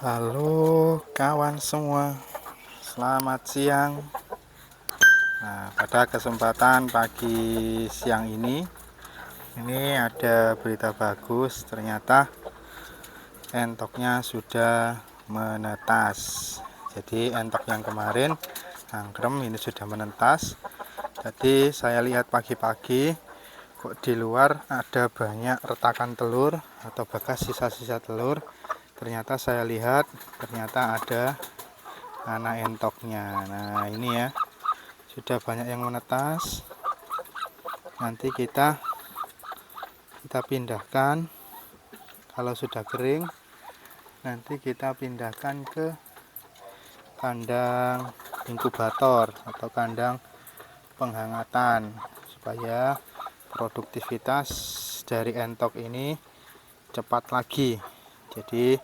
Halo kawan semua, selamat siang. Nah, pada kesempatan pagi siang ini ada berita bagus. Ternyata entoknya sudah menetas. Jadi entok yang kemarin angkrem ini sudah menetas. Jadi saya lihat pagi-pagi kok di luar ada banyak retakan telur atau bekas sisa-sisa telur. Ternyata saya lihat ternyata ada anak entoknya. Nah, ini ya, sudah banyak yang menetas. Nanti kita pindahkan. Kalau sudah kering, nanti kita pindahkan ke kandang inkubator atau kandang penghangatan supaya produktivitas dari entok ini cepat lagi. Jadi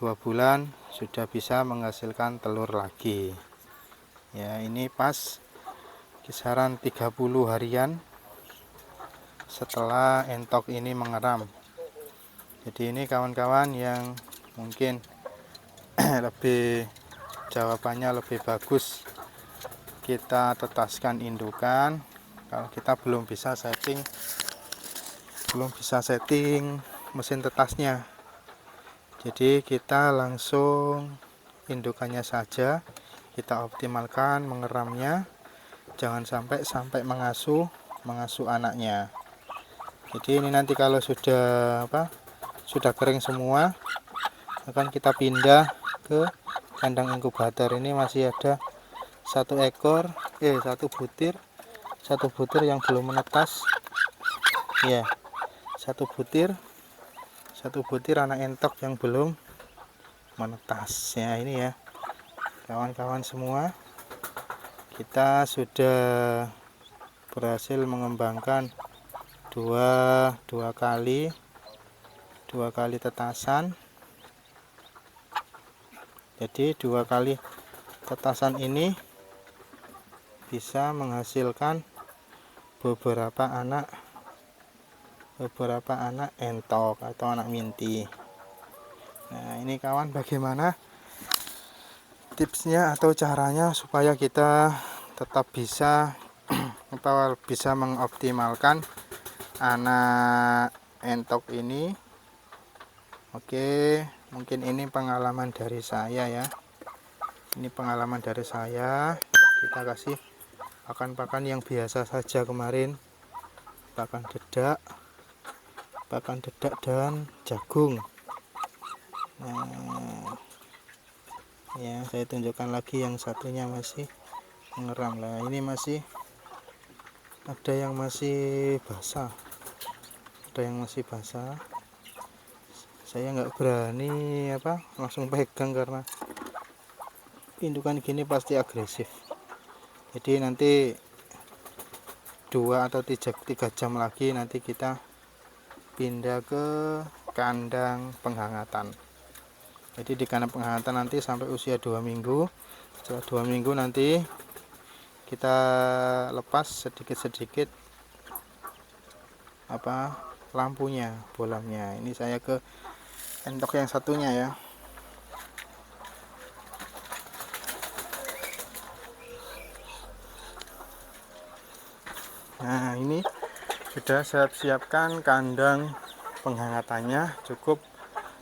2 bulan sudah bisa menghasilkan telur lagi. Ya, ini pas kisaran 30 harian setelah entok ini mengeram. Jadi ini kawan-kawan yang mungkin lebih jawabannya lebih bagus, kita tetaskan indukan. Kalau kita belum bisa setting mesin tetasnya, jadi kita langsung indukannya saja kita optimalkan mengeramnya, jangan sampai mengasuh anaknya. Jadi ini nanti kalau sudah kering semua, akan kita pindah ke kandang inkubator. Ini masih ada satu butir yang belum menetas ya, satu butir anak entok yang belum menetas ya. Ini ya kawan-kawan semua, kita sudah berhasil mengembangkan dua kali tetasan. Jadi 2 kali tetasan ini bisa menghasilkan beberapa anak entok atau anak minti. Nah, ini kawan, bagaimana tipsnya atau caranya supaya kita tetap bisa bisa mengoptimalkan anak entok ini. Oke, mungkin ini pengalaman dari saya ya. Ini pengalaman dari saya. Kita kasih pakan yang biasa saja kemarin, pakan dedak dan jagung. Nah, ya, saya tunjukkan lagi yang satunya masih mengeram. Lah, ini masih ada yang masih basah. Saya nggak berani langsung pegang karena indukan gini pasti agresif. Jadi nanti 2 atau 3 jam lagi nanti kita pindah ke kandang penghangatan. Jadi di kandang penghangatan nanti sampai usia 2 minggu. Setelah 2 minggu nanti kita lepas sedikit-sedikit lampunya, bolamnya. Ini saya ke entok yang satunya ya. Nah, ini sudah saya siapkan kandang penghangatannya, cukup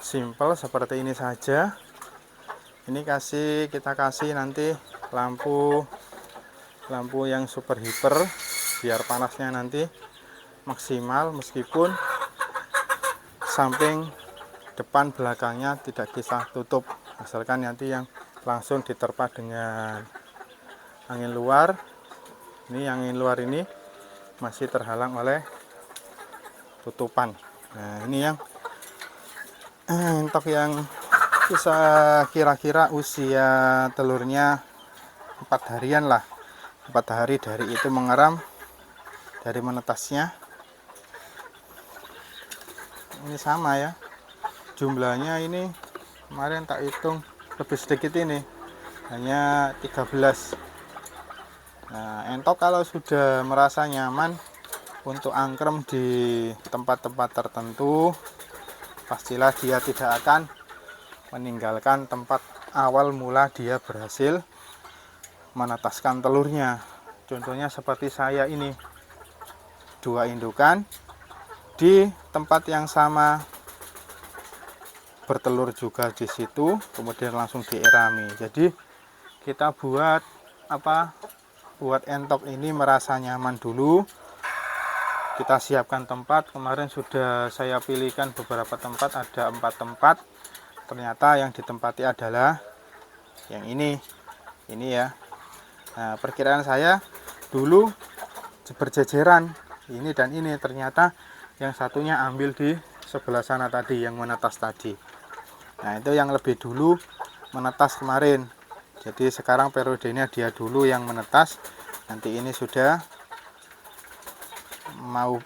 simple seperti ini saja. Ini kita kasih nanti lampu yang super hiper biar panasnya nanti maksimal, meskipun samping depan belakangnya tidak kita tutup, asalkan nanti yang langsung diterpa dengan angin luar. Ini angin luar ini masih terhalang oleh tutupan. Nah, ini yang entok yang bisa kira-kira usia telurnya 4 harian lah, 4 hari dari itu mengeram, dari menetasnya. Ini sama ya, jumlahnya ini kemarin tak hitung lebih sedikit, ini hanya 13. Nah, entok kalau sudah merasa nyaman untuk angkrem di tempat-tempat tertentu, pastilah dia tidak akan meninggalkan tempat awal mula dia berhasil menetaskan telurnya. Contohnya seperti saya ini, 2 indukan di tempat yang sama bertelur juga di situ, kemudian langsung dierami. Jadi kita buat entok ini merasa nyaman dulu. Kita siapkan tempat. Kemarin sudah saya pilihkan beberapa tempat, ada 4 tempat. Ternyata yang ditempati adalah yang ini ya. Nah, perkiraan saya dulu berjejeran ini dan ini, ternyata yang satunya ambil di sebelah sana tadi yang menetas tadi. Nah, itu yang lebih dulu menetas kemarin. Jadi sekarang periodenya dia dulu yang menetas. Nanti ini sudah mau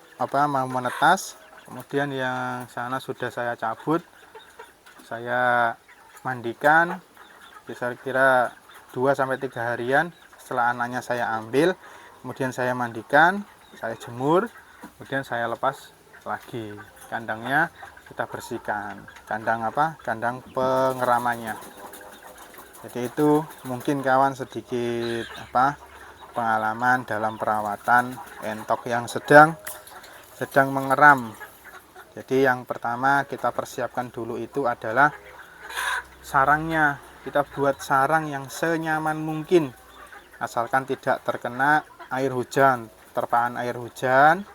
menetas. Kemudian yang sana sudah saya cabut. Saya mandikan kira-kira 2-3 harian setelah anaknya saya ambil. Kemudian saya mandikan, saya jemur, kemudian saya lepas lagi. Kandangnya kita bersihkan. Kandang pengeramannya. Jadi itu mungkin kawan sedikit pengalaman dalam perawatan entok yang sedang mengeram. Jadi yang pertama kita persiapkan dulu itu adalah sarangnya. Kita buat sarang yang senyaman mungkin, asalkan tidak terkena air hujan, terpaan air hujan.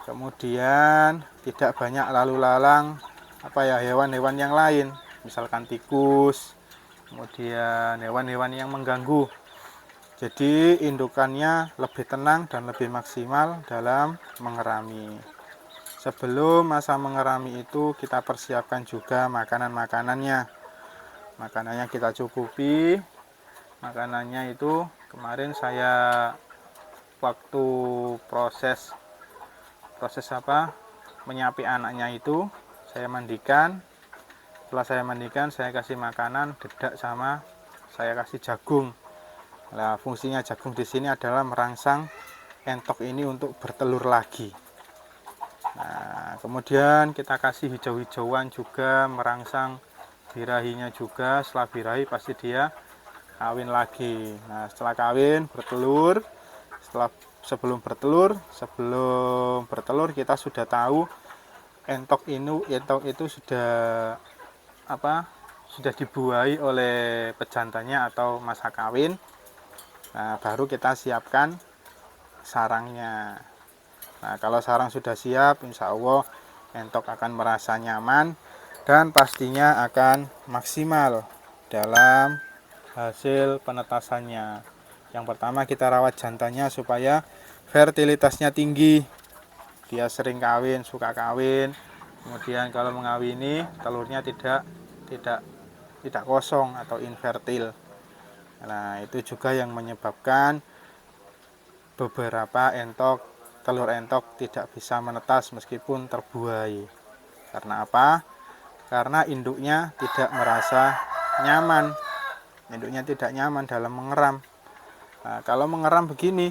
Kemudian tidak banyak lalu lalang hewan-hewan yang lain, misalkan tikus, kemudian hewan-hewan yang mengganggu. Jadi indukannya lebih tenang dan lebih maksimal dalam mengerami. Sebelum masa mengerami itu kita persiapkan juga makanannya kita cukupi. Makanannya itu kemarin saya waktu proses menyapi anaknya itu saya mandikan. Setelah saya mandikan, saya kasih makanan dedak sama saya kasih jagung. Nah, fungsinya jagung di sini adalah merangsang entok ini untuk bertelur lagi. Nah, kemudian kita kasih hijau-hijauan juga, merangsang birahinya juga. Setelah birahi pasti dia kawin lagi. Nah, setelah kawin bertelur, sebelum bertelur kita sudah tahu entok itu sudah dibuahi oleh pejantannya atau masa kawin. Nah, baru kita siapkan sarangnya. Nah, kalau sarang sudah siap, insya Allah entok akan merasa nyaman dan pastinya akan maksimal dalam hasil penetasannya. Yang pertama kita rawat jantannya supaya fertilitasnya tinggi. Dia sering kawin, suka kawin. Kemudian kalau mengawini telurnya tidak kosong atau infertil. Nah, itu juga yang menyebabkan beberapa telur entok tidak bisa menetas meskipun terbuai. Karena apa? Karena induknya tidak merasa nyaman. Induknya tidak nyaman dalam mengeram. Nah, kalau mengeram begini,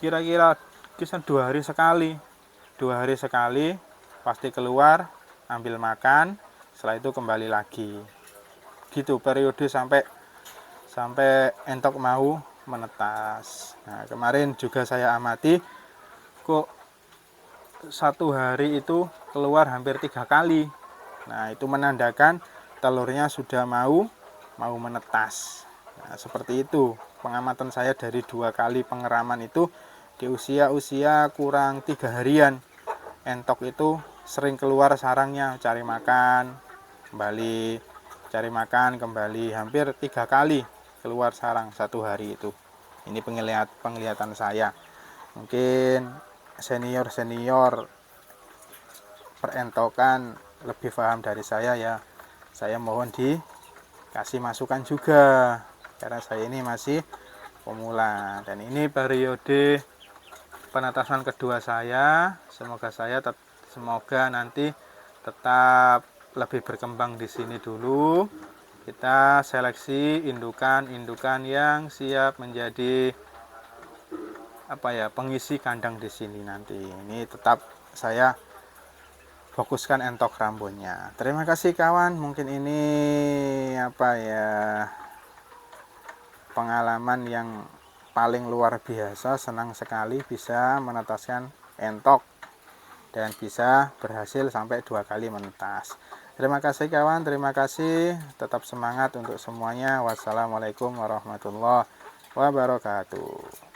kira-kira kisah 2 hari sekali. 2 hari sekali pasti keluar, ambil makan, setelah itu kembali lagi. Gitu periode sampai entok mau menetas. Nah, kemarin juga saya amati kok 1 hari itu keluar hampir 3 kali. Nah, itu menandakan telurnya sudah mau menetas. Nah, seperti itu pengamatan saya dari 2 kali pengeraman itu di usia kurang 3 harian. Entok itu sering keluar sarangnya, cari makan kembali, hampir 3 kali keluar sarang 1 hari itu. Ini penglihatan saya. Mungkin senior perentokan lebih paham dari saya ya. Saya mohon dikasih masukan juga karena saya ini masih pemula dan ini periode penetasan kedua saya. Semoga nanti tetap lebih berkembang di sini dulu. Kita seleksi indukan yang siap menjadi pengisi kandang di sini nanti. Ini tetap saya fokuskan entok rambutnya. Terima kasih kawan, mungkin ini pengalaman yang paling luar biasa. Senang sekali bisa menetaskan entok dan bisa berhasil sampai 2 kali menetas. Terima kasih kawan, terima kasih, tetap semangat untuk semuanya. Wassalamualaikum warahmatullahi wabarakatuh.